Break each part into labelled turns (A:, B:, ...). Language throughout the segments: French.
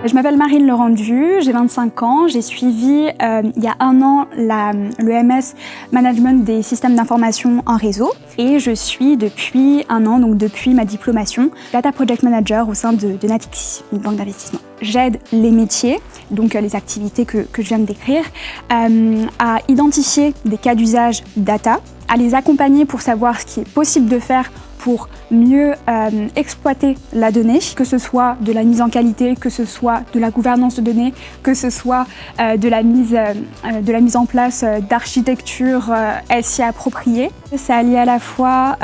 A: Je m'appelle Marine Lerendu, j'ai 25 ans, j'ai suivi il y a 1 an le MS Management des systèmes d'information en réseau et je suis depuis 1 an, donc depuis ma diplomation, Data Project Manager au sein de Natixis, une banque d'investissement. J'aide les métiers, donc les activités que je viens de décrire, à identifier des cas d'usage data, à les accompagner pour savoir ce qui est possible de faire pour mieux exploiter la donnée, que ce soit de la mise en qualité, que ce soit de la gouvernance de données, que ce soit de la mise en place d'architecture SI appropriée. C'est allié à la fois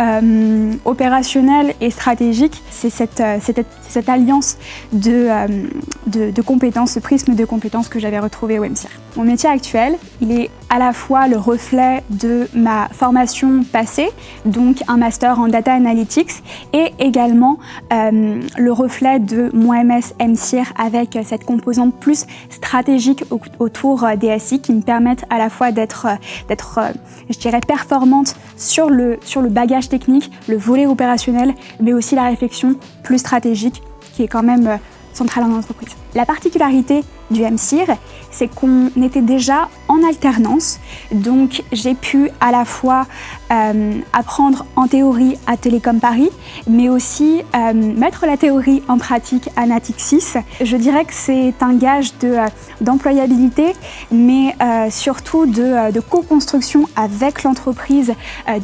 A: opérationnel et stratégique. C'est cette alliance de compétences, ce prisme de compétences que j'avais retrouvé au MCIR. Mon métier actuel, il est à la fois le reflet de ma formation passée, donc un master en data analytics, et également le reflet de mon MS MCIR avec cette composante plus stratégique autour des SI qui me permettent à la fois d'être, je dirais, performante sur le bagage technique, le volet opérationnel, mais aussi la réflexion plus stratégique qui est quand même centrale en entreprise. La particularité du MCIR, c'est qu'on était déjà en alternance, donc j'ai pu à la fois apprendre en théorie à Télécom Paris, mais aussi mettre la théorie en pratique à Natixis. Je dirais que c'est un gage d'employabilité, mais surtout de co-construction avec l'entreprise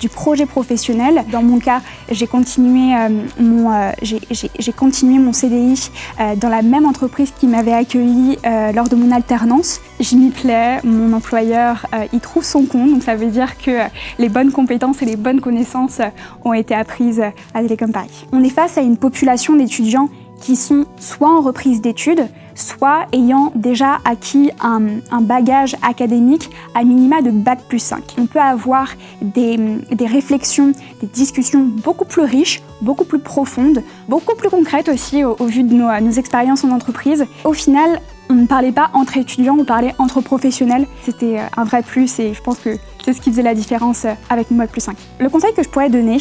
A: du projet professionnel. Dans mon cas, j'ai continué mon CDI dans la même entreprise qui m'avait accueilli lors de mon alternance. Je m'y plais, mon employeur y trouve son compte, donc ça veut dire que les bonnes compétences et les bonnes connaissances ont été apprises à Télécom Paris. On est face à une population d'étudiants qui sont soit en reprise d'études, soit ayant déjà acquis un bagage académique à minima de Bac+5. On peut avoir des réflexions, des discussions beaucoup plus riches, beaucoup plus profondes, beaucoup plus concrètes aussi au vu de nos expériences en entreprise. Au final, on ne parlait pas entre étudiants, on parlait entre professionnels. C'était un vrai plus et je pense que c'est ce qui faisait la différence avec mon Bac+5. Le conseil que je pourrais donner,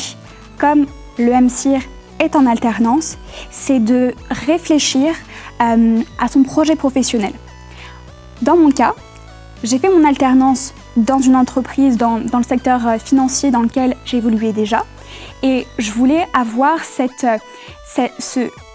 A: comme le MCIR est en alternance, c'est de réfléchir à son projet professionnel. Dans mon cas, j'ai fait mon alternance dans une entreprise, dans le secteur financier dans lequel j'évoluais déjà, et je voulais avoir cette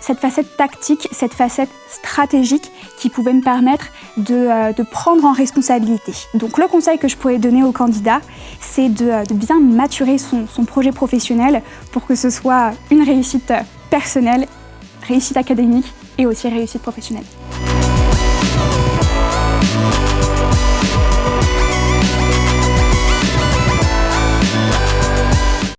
A: facette tactique, cette facette stratégique qui pouvait me permettre de prendre en responsabilité. Donc le conseil que je pourrais donner aux candidats, c'est de bien maturer son projet professionnel pour que ce soit une réussite personnelle, réussite académique et aussi réussite professionnelle.